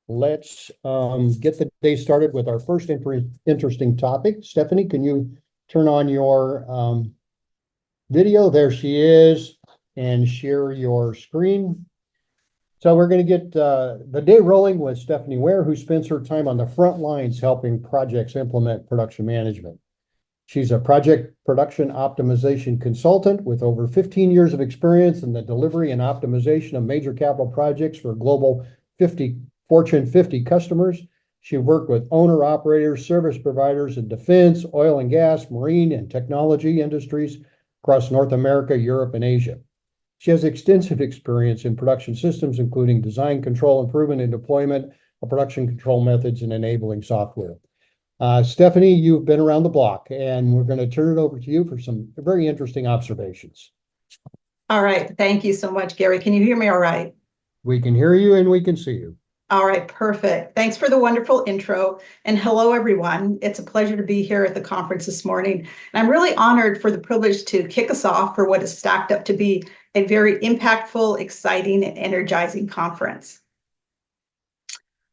Let's get the day started with our first interesting topic. Stephanie, can you turn on your video? There she is, and share your screen. So we're going to get the day rolling with Stephanie Ware, who spends her time on the front lines helping projects implement production management. She's a project production optimization consultant with over 15 years of experience in the delivery and optimization of major capital projects for global Fortune 50 customers. She worked with owner operators, service providers in defense, oil and gas, marine, and technology industries across North America, Europe, and Asia. She has extensive experience in production systems, including design, control, improvement, and deployment of production control methods and enabling software. Stephanie, you've been around the block, and we're going to turn it over to you for some very interesting observations. All right. Thank you so much, Gary. Can you hear me all right? We can hear you and we can see you. All right, perfect. Thanks for the wonderful intro. And hello, everyone. It's a pleasure to be here at the conference this morning. And I'm really honored for the privilege to kick us off for what is stacked up to be a very impactful, exciting, and energizing conference.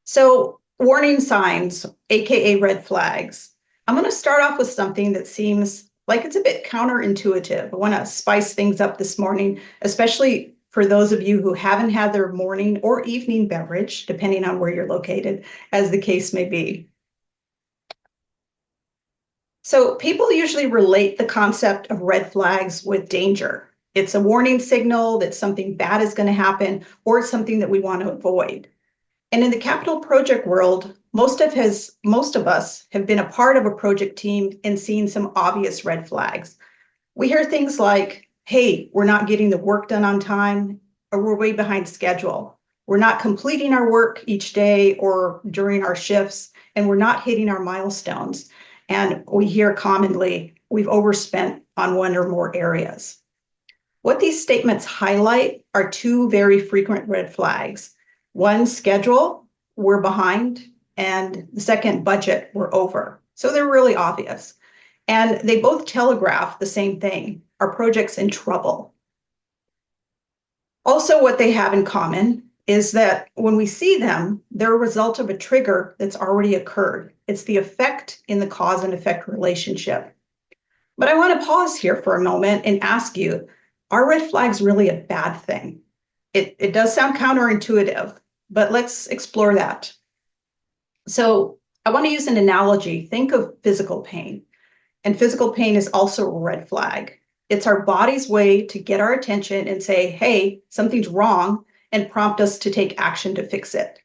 So, warning signs, AKA red flags. I'm going to start off with something that seems like it's a bit counterintuitive. I want to spice things up this morning, especially for those of you who haven't had their morning or evening beverage, depending on where you're located, as the case may be. So people usually relate the concept of red flags with danger. It's a warning signal that something bad is going to happen, or it's something that we want to avoid. And in the capital project world, most of us have been a part of a project team and seen some obvious red flags. We hear things like, hey, we're not getting the work done on time, or we're way behind schedule. We're not completing our work each day or during our shifts, and we're not hitting our milestones. And we hear commonly, we've overspent on one or more areas. What these statements highlight are two very frequent red flags. One, schedule, we're behind, and the second, budget, we're over. So they're really obvious. And they both telegraph the same thing. Our project's in trouble. Also, what they have in common is that when we see them, they're a result of a trigger that's already occurred. It's the effect in the cause and effect relationship. But I want to pause here for a moment and ask you, are red flags really a bad thing? It does sound counterintuitive, but let's explore that. So I want to use an analogy. Think of physical pain. And physical pain is also a red flag. It's our body's way to get our attention and say, hey, something's wrong, and prompt us to take action to fix it.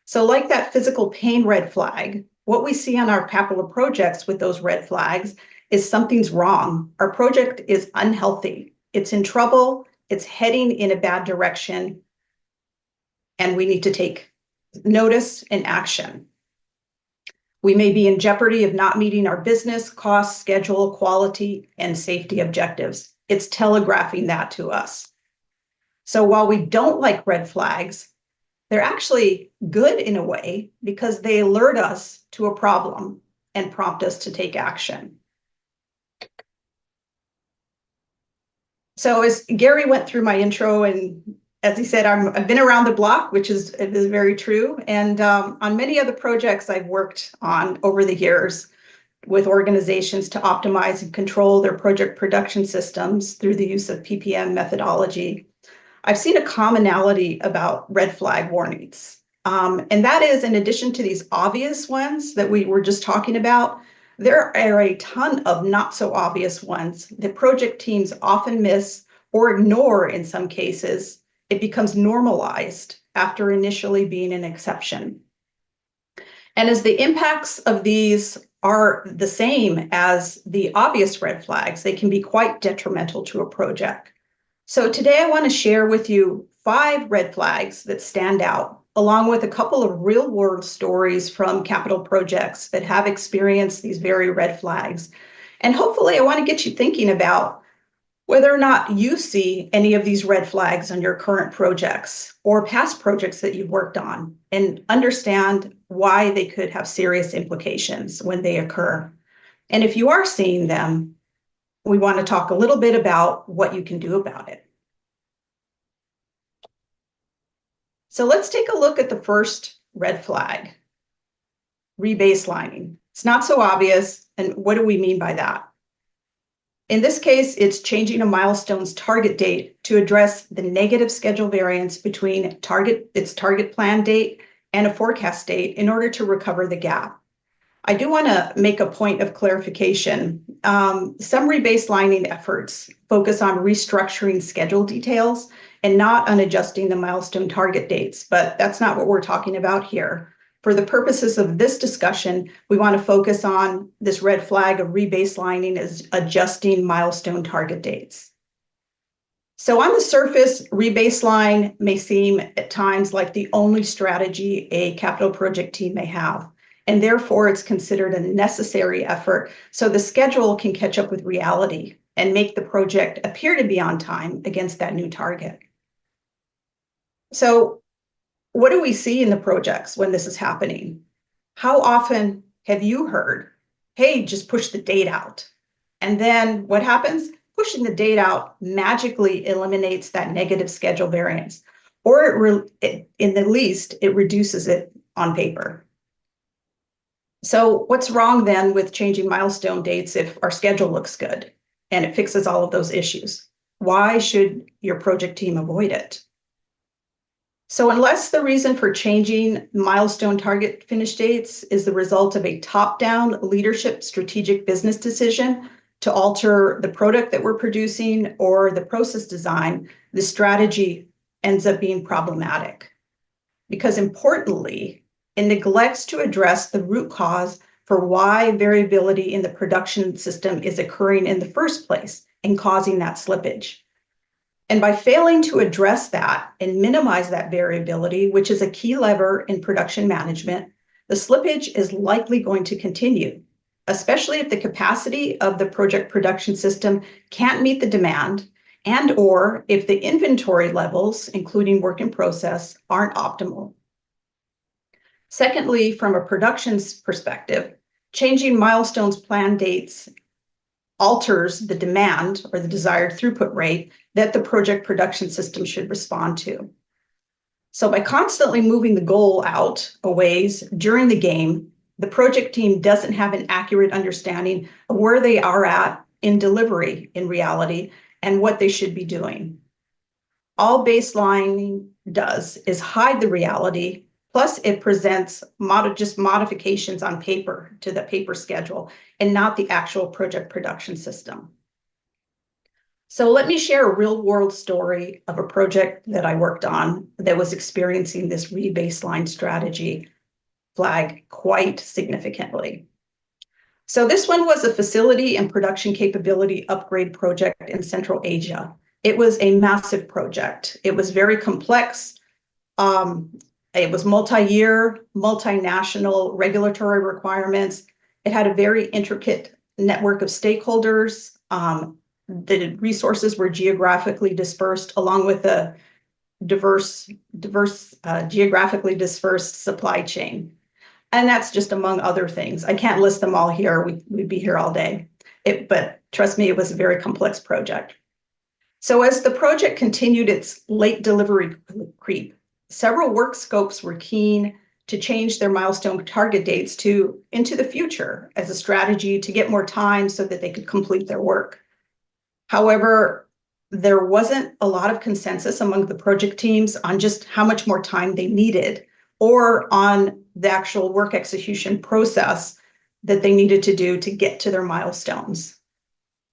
So like that physical pain red flag, what we see on our capital projects with those red flags is something's wrong. Our project is unhealthy. It's in trouble. It's heading in a bad direction. And we need to take notice and action. We may be in jeopardy of not meeting our business, cost, schedule, quality, and safety objectives. It's telegraphing that to us. So while we don't like red flags, they're actually good in a way because they alert us to a problem and prompt us to take action. So as Gary went through my intro, and as he said, I've been around the block, which is very true. And on many other projects I've worked on over the years with organizations to optimize and control their project production systems through the use of PPM methodology, I've seen a commonality about red flag warnings. And that is, in addition to these obvious ones that we were just talking about, there are a ton of not so obvious ones that project teams often miss or ignore in some cases. It becomes normalized after initially being an exception. And as the impacts of these are the same as the obvious red flags, they can be quite detrimental to a project. So today I want to share with you 5 red flags that stand out, along with a couple of real-world stories from capital projects that have experienced these very red flags. And hopefully I want to get you thinking about whether or not you see any of these red flags on your current projects or past projects that you've worked on, and understand why they could have serious implications when they occur. And if you are seeing them, we want to talk a little bit about what you can do about it. So let's take a look at the first red flag, rebaselining. It's not so obvious. And what do we mean by that? In this case, it's changing a milestone's target date to address the negative schedule variance between its target plan date and a forecast date in order to recover the gap. I do want to make a point of clarification. Some rebaselining efforts focus on restructuring schedule details and not on adjusting the milestone target dates, but that's not what we're talking about here. For the purposes of this discussion, we want to focus on this red flag of rebaselining as adjusting milestone target dates. So on the surface, rebaseline may seem at times like the only strategy a capital project team may have, and therefore it's considered a necessary effort so the schedule can catch up with reality and make the project appear to be on time against that new target. So what do we see in the projects when this is happening? How often have you heard, hey, just push the date out? And then what happens? Pushing the date out magically eliminates that negative schedule variance, or in the least, it reduces it on paper. So what's wrong then with changing milestone dates if our schedule looks good and it fixes all of those issues? Why should your project team avoid it? So unless the reason for changing milestone target finish dates is the result of a top-down leadership strategic business decision to alter the product that we're producing or the process design, the strategy ends up being problematic. Because importantly, it neglects to address the root cause for why variability in the production system is occurring in the first place and causing that slippage. And by failing to address that and minimize that variability, which is a key lever in production management, the slippage is likely going to continue, especially if the capacity of the project production system can't meet the demand and or if the inventory levels, including work in process, aren't optimal. Secondly, from a production's perspective, changing milestones plan dates alters the demand or the desired throughput rate that the project production system should respond to. So by constantly moving the goal out a ways during the game, the project team doesn't have an accurate understanding of where they are at in delivery in reality and what they should be doing. All baselining does is hide the reality, plus it presents just modifications on paper to the paper schedule and not the actual project production system. So let me share a real world story of a project that I worked on that was experiencing this rebaseline strategy flag quite significantly. So this one was a facility and production capability upgrade project in Central Asia. It was a massive project. It was very complex. It was multi-year, multinational regulatory requirements. It had a very intricate network of stakeholders. The resources were geographically dispersed along with a diverse geographically dispersed supply chain. And that's just among other things. I can't list them all here. We'd be here all day. But trust me, it was a very complex project. So as the project continued its late delivery creep, several work scopes were keen to change their milestone target dates into the future as a strategy to get more time so that they could complete their work. However, there wasn't a lot of consensus among the project teams on just how much more time they needed or on the actual work execution process that they needed to do to get to their milestones.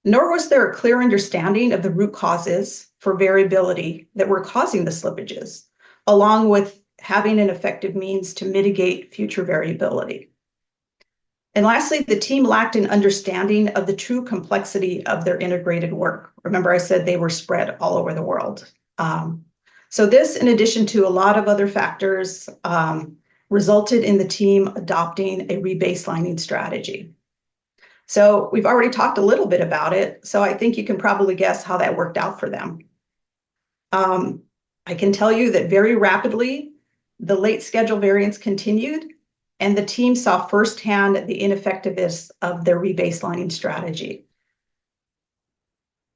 Nor was there a clear understanding of the root causes for variability that were causing the slippages, along with having an effective means to mitigate future variability. And lastly, the team lacked an understanding of the true complexity of their integrated work. Remember, I said they were spread all over the world. So this, in addition to a lot of other factors, resulted in the team adopting a rebaselining strategy. So we've already talked a little bit about it, so I think you can probably guess how that worked out for them. I can tell you that very rapidly, the late schedule variance continued, and the team saw firsthand the ineffectiveness of their rebaselining strategy.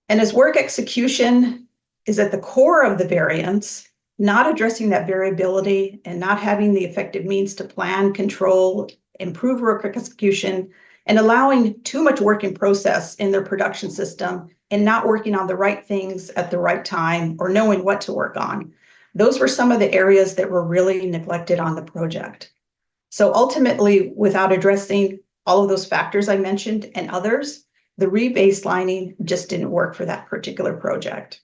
And as work execution is at the core of the variance, not addressing that variability and not having the effective means to plan, control, improve work execution, and allowing too much work in process in their production system and not working on the right things at the right time or knowing what to work on. Those were some of the areas that were really neglected on the project. So ultimately, without addressing all of those factors I mentioned and others, the rebaselining just didn't work for that particular project.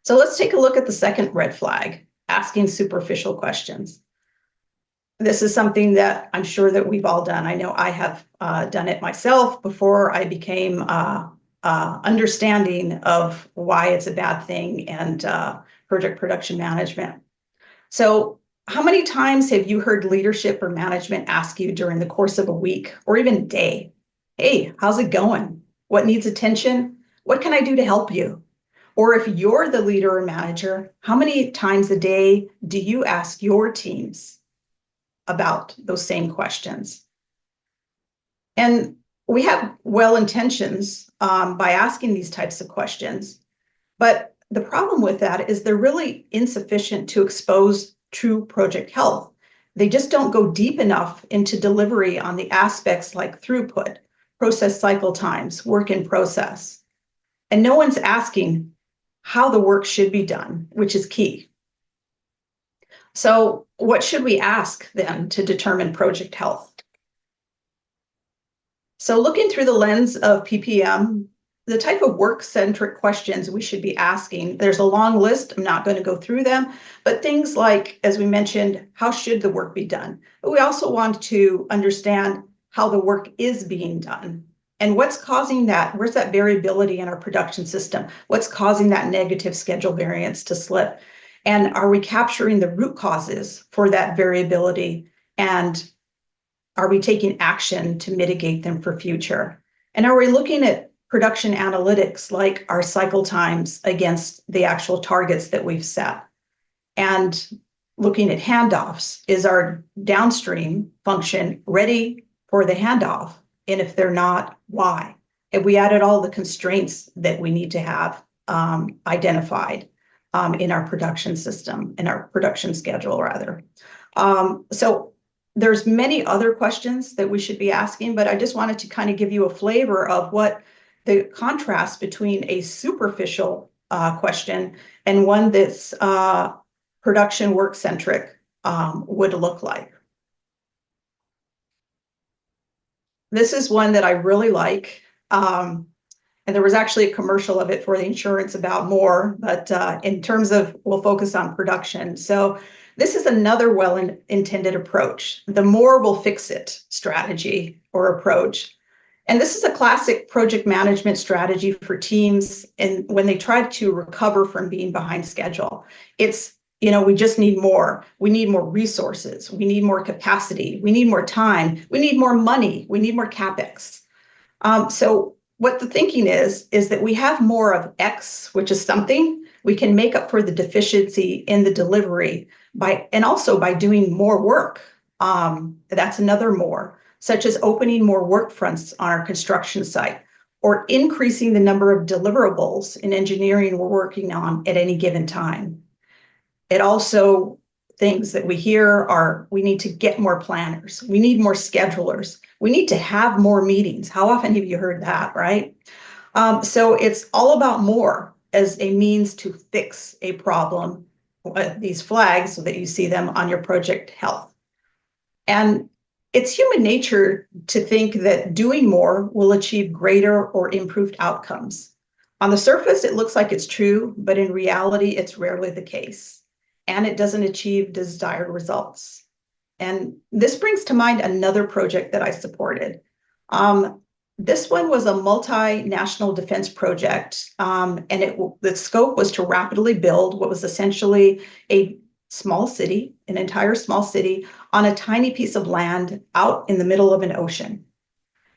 So let's take a look at the second red flag, asking superficial questions. This is something that I'm sure that we've all done. I know I have done it myself before I became understanding of why it's a bad thing and project production management. So how many times have you heard leadership or management ask you during the course of a week or even a day, hey, how's it going? What needs attention? What can I do to help you? Or if you're the leader or manager, how many times a day do you ask your teams about those same questions? And we have well intentions by asking these types of questions, but the problem with that is they're really insufficient to expose true project health. They just don't go deep enough into delivery on the aspects like throughput, process cycle times, work in process. And no one's asking how the work should be done, which is key. So what should we ask then to determine project health? So looking through the lens of PPM, the type of work-centric questions we should be asking, there's a long list, I'm not going to go through them, but things like, as we mentioned, how should the work be done? But we also want to understand how the work is being done and what's causing that, where's that variability in our production system? What's causing that negative schedule variance to slip? And are we capturing the root causes for that variability? And are we taking action to mitigate them for future? And are we looking at production analytics like our cycle times against the actual targets that we've set? And looking at handoffs, is our downstream function ready for the handoff? And if they're not, why? Have we added all the constraints that we need to have identified in our production system, in our production schedule rather? So there's many other questions that we should be asking, but I just wanted to kind of give you a flavor of what the contrast between a superficial question and one that's production work-centric would look like. This is one that I really like. And there was actually a commercial of it for the insurance about more, but in terms of, we'll focus on production. So this is another well-intended approach, the more will fix it strategy or approach. And this is a classic project management strategy for teams and when they try to recover from being behind schedule. It's, we just need more. We need more resources. We need more capacity. We need more time. We need more money. We need more CapEx. So what the thinking is that we have more of X, which is something we can make up for the deficiency in the delivery and also by doing more work. That's another more, such as opening more work fronts on our construction site or increasing the number of deliverables in engineering we're working on at any given time. It also, things that we hear are, we need to get more planners. We need more schedulers. We need to have more meetings. How often have you heard that, right? So it's all about more as a means to fix a problem, these flags so that you see them on your project health. And it's human nature to think that doing more will achieve greater or improved outcomes. On the surface, it looks like it's true, but in reality, it's rarely the case. And it doesn't achieve desired results. And this brings to mind another project that I supported. This one was a multinational defense project, and the scope was to rapidly build what was essentially a small city, an entire small city, on a tiny piece of land out in the middle of an ocean.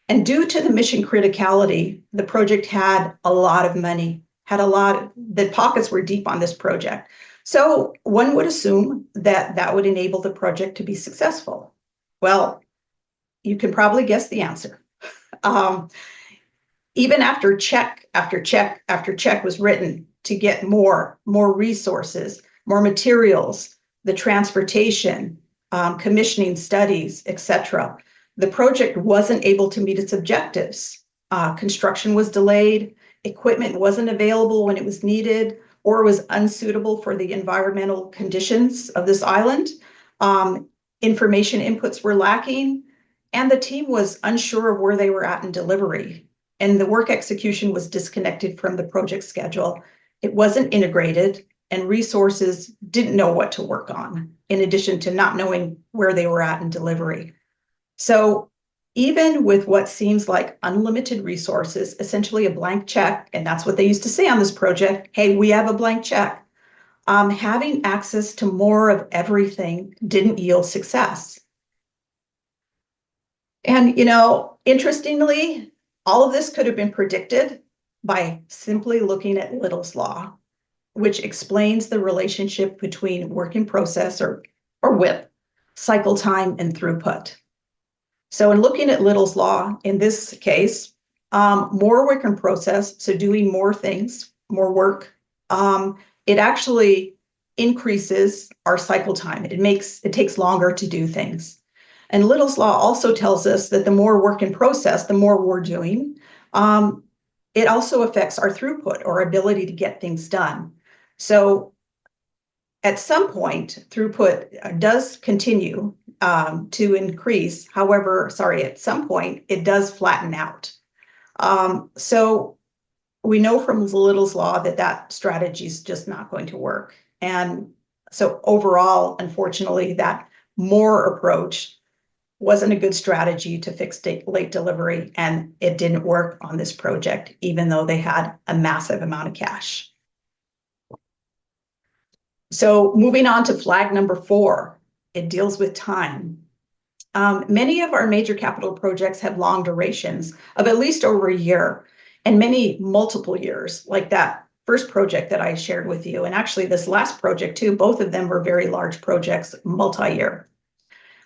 And due to the mission criticality, the project had a lot of money, the pockets were deep on this project. So one would assume that that would enable the project to be successful. Well, you can probably guess the answer. Even after check after check after check was written, to get more resources, more materials, the transportation, commissioning studies, etc. The project wasn't able to meet its objectives. Construction was delayed, equipment wasn't available when it was needed, or was unsuitable for the environmental conditions of this island. Information inputs were lacking, and the team was unsure of where they were at in delivery. And the work execution was disconnected from the project schedule. It wasn't integrated, and resources didn't know what to work on, in addition to not knowing where they were at in delivery. So even with what seems like unlimited resources, essentially a blank check, and that's what they used to say on this project, hey, we have a blank check. Having access to more of everything didn't yield success. And, interestingly, all of this could have been predicted by simply looking at Little's Law, which explains the relationship between work in process or WIP, cycle time, and throughput. So in looking at Little's Law, in this case, more work in process, so doing more things, more work, it actually increases our cycle time. It takes longer to do things. And Little's Law also tells us that the more work in process, the more we're doing, it also affects our throughput or ability to get things done. So at some point, throughput does continue to increase. However, at some point, it does flatten out. So we know from Little's Law that strategy is just not going to work. And so overall, unfortunately, that more approach wasn't a good strategy to fix late delivery, and it didn't work on this project, even though they had a massive amount of cash. So moving on to flag number 4, it deals with time. Many of our major capital projects have long durations of at least over a year, and many multiple years, like that first project that I shared with you. And actually this last project too, both of them were very large projects, multi-year.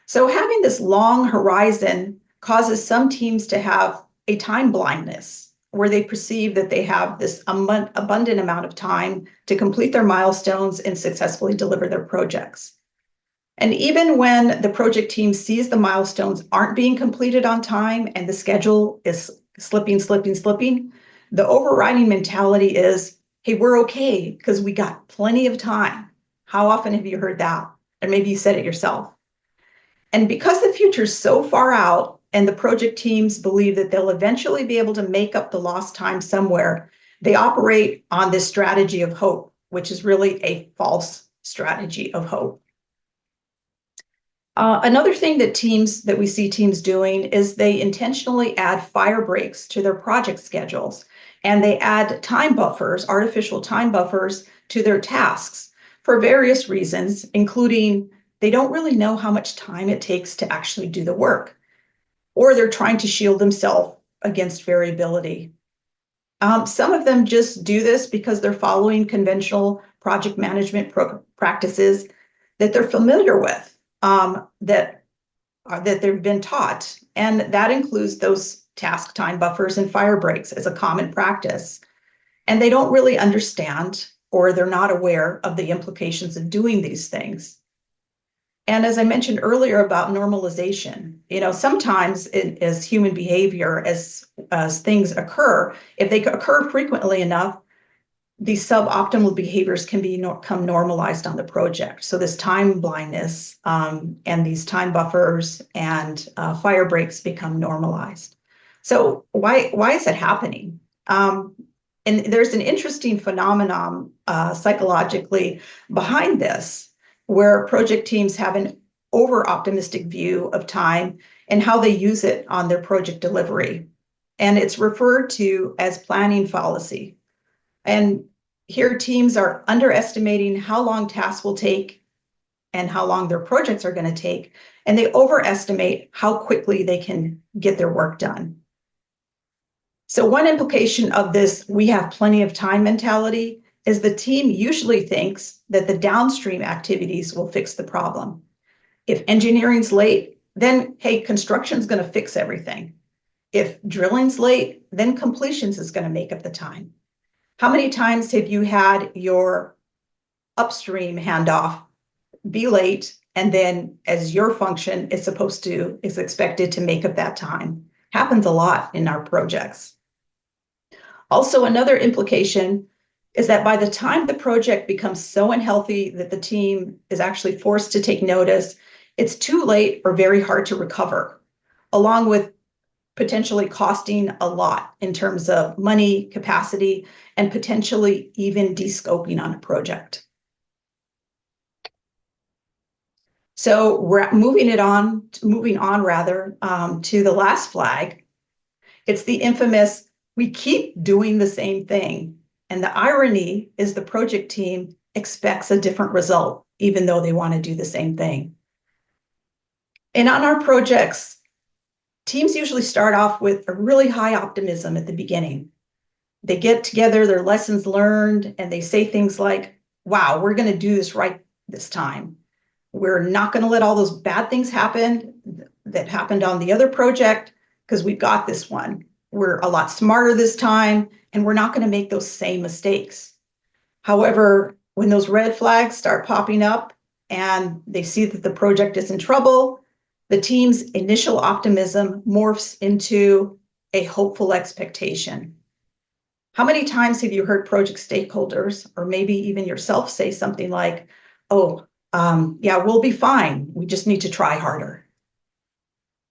So having this long horizon causes some teams to have a time blindness, where they perceive that they have this abundant amount of time to complete their milestones and successfully deliver their projects. And even when the project team sees the milestones aren't being completed on time and the schedule is slipping, the overriding mentality is, hey, we're okay because we got plenty of time. How often have you heard that? Or maybe you said it yourself. And because the future is so far out and the project teams believe that they'll eventually be able to make up the lost time somewhere, they operate on this strategy of hope, which is really a false strategy of hope. Another thing that we see teams doing is they intentionally add fire breaks to their project schedules, and they add time buffers, artificial time buffers, to their tasks for various reasons, including they don't really know how much time it takes to actually do the work, or they're trying to shield themselves against variability. Some of them just do this because they're following conventional project management practices that they're familiar with. That they've been taught, and that includes those task time buffers and fire breaks as a common practice. And they don't really understand, or they're not aware of the implications of doing these things. And as I mentioned earlier about normalization, sometimes as human behavior, as things occur, if they occur frequently enough, these suboptimal behaviors can become normalized on the project. So this time blindness and these time buffers and fire breaks become normalized. So why is it happening? And there's an interesting phenomenon psychologically behind this, where project teams have an over-optimistic view of time and how they use it on their project delivery. And it's referred to as planning fallacy. And here teams are underestimating how long tasks will take and how long their projects are going to take, and they overestimate how quickly they can get their work done. So one implication of this "we have plenty of time" mentality is the team usually thinks that the downstream activities will fix the problem. If engineering's late, then hey, construction's going to fix everything. If drilling's late, then completions is going to make up the time. How many times have you had your upstream handoff be late, and then as your function is expected to make up that time? Happens a lot in our projects. Also, another implication is that by the time the project becomes so unhealthy that the team is actually forced to take notice, it's too late or very hard to recover, along with potentially costing a lot in terms of money, capacity, and potentially even de-scoping on a project. So we're moving on to the last flag. It's the infamous, we keep doing the same thing. And the irony is the project team expects a different result, even though they want to do the same thing. And on our projects, teams usually start off with a really high optimism at the beginning. They get together their lessons learned and they say things like, wow, we're going to do this right this time. We're not going to let all those bad things happen that happened on the other project because we've got this one. We're a lot smarter this time, and we're not going to make those same mistakes. However, when those red flags start popping up and they see that the project is in trouble, the team's initial optimism morphs into a hopeful expectation. How many times have you heard project stakeholders, or maybe even yourself, say something like, oh, yeah, we'll be fine. We just need to try harder.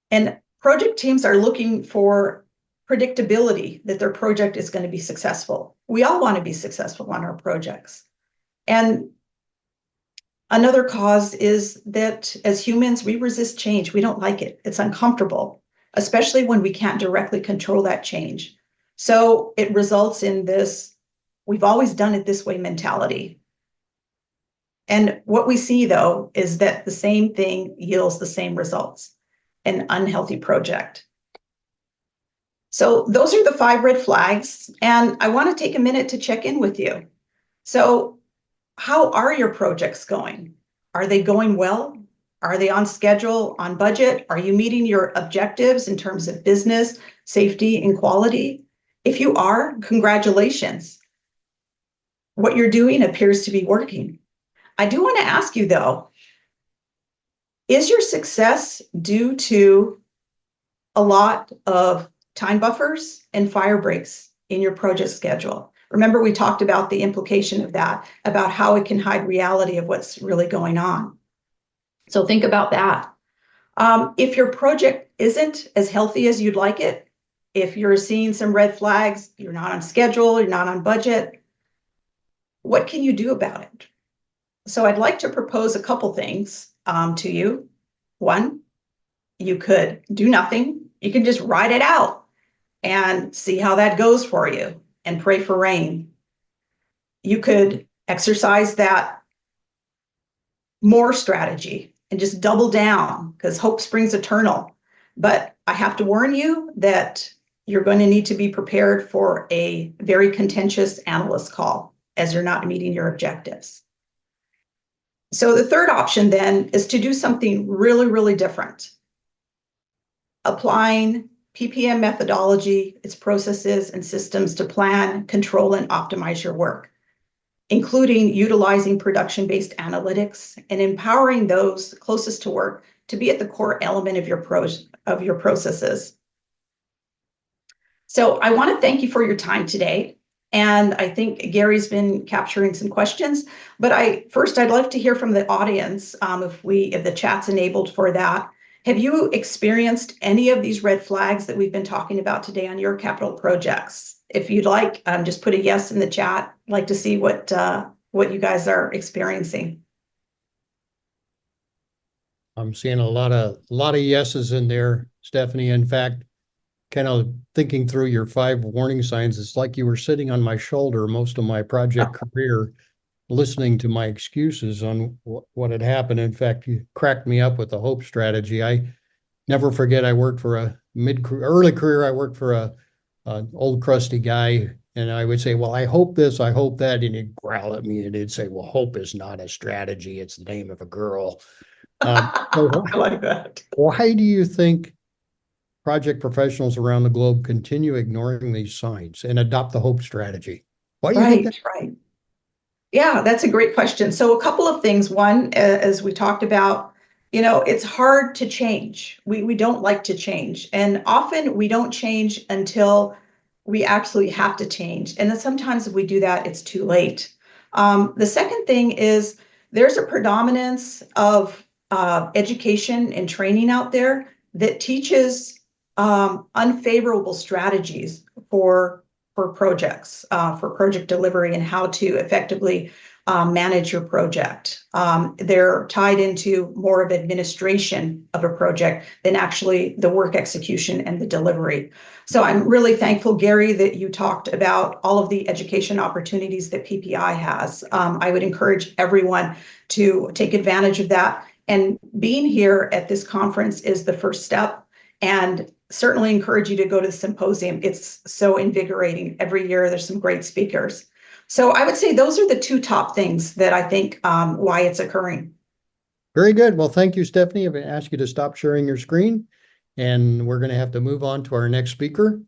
And project teams are looking for predictability that their project is going to be successful. We all want to be successful on our projects. And another cause is that as humans, we resist change. We don't like it. It's uncomfortable, especially when we can't directly control that change. So it results in this, we've always done it this way mentality. And what we see, though, is that the same thing yields the same results, an unhealthy project. So those are the 5 red flags, and I want to take a minute to check in with you. So how are your projects going? Are they going well? Are they on schedule, on budget? Are you meeting your objectives in terms of business, safety, and quality? If you are, congratulations. What you're doing appears to be working. I do want to ask you, though, is your success due to a lot of time buffers and fire breaks in your project schedule? Remember, we talked about the implication of that, about how it can hide reality of what's really going on. So think about that. If your project isn't as healthy as you'd like it, if you're seeing some red flags, you're not on schedule, you're not on budget, what can you do about it? So I'd like to propose a couple things to you. One, you could do nothing. You can just ride it out and see how that goes for you and pray for rain. You could exercise that more strategy and just double down, because hope springs eternal. But I have to warn you that you're going to need to be prepared for a very contentious analyst call as you're not meeting your objectives. So the third option then is to do something really, really different. Applying PPM methodology, its processes and systems to plan, control, and optimize your work, including utilizing production-based analytics and empowering those closest to work to be at the core element of your processes. So I want to thank you for your time today. And I think Gary's been capturing some questions, but I'd like to hear from the audience, if the chat's enabled for that. Have you experienced any of these red flags that we've been talking about today on your capital projects? If you'd like, just put a yes in the chat. I'd like to see what you guys are experiencing. I'm seeing a lot of yeses in there, Stephanie. In fact, kind of thinking through your 5 warning signs, it's like you were sitting on my shoulder most of my project career, listening to my excuses on what had happened. In fact, you cracked me up with the hope strategy. I never forget, I worked for early career, I worked for an old crusty guy, and I would say, well, I hope this, I hope that, and he'd growl at me and he'd say, well, hope is not a strategy, it's the name of a girl. I like that. Why do you think project professionals around the globe continue ignoring these signs and adopt the hope strategy? Why do you think that? Right. Yeah, that's a great question. So a couple of things. One, as we talked about, it's hard to change. We don't like to change. And often we don't change until we absolutely have to change. And then sometimes if we do that, it's too late. The second thing is there's a predominance of education and training out there that teaches unfavorable strategies for projects, for project delivery and how to effectively manage your project. They're tied into more of administration of a project than actually the work execution and the delivery. So I'm really thankful, Gary, that you talked about all of the education opportunities that PPI has. I would encourage everyone to take advantage of that. And being here at this conference is the first step. And certainly encourage you to go to the symposium. It's so invigorating. Every year there's some great speakers. So I would say those are the two top things that I think why it's occurring. Very good. Well, thank you, Stephanie. I'm going to ask you to stop sharing your screen, and we're going to have to move on to our next speaker.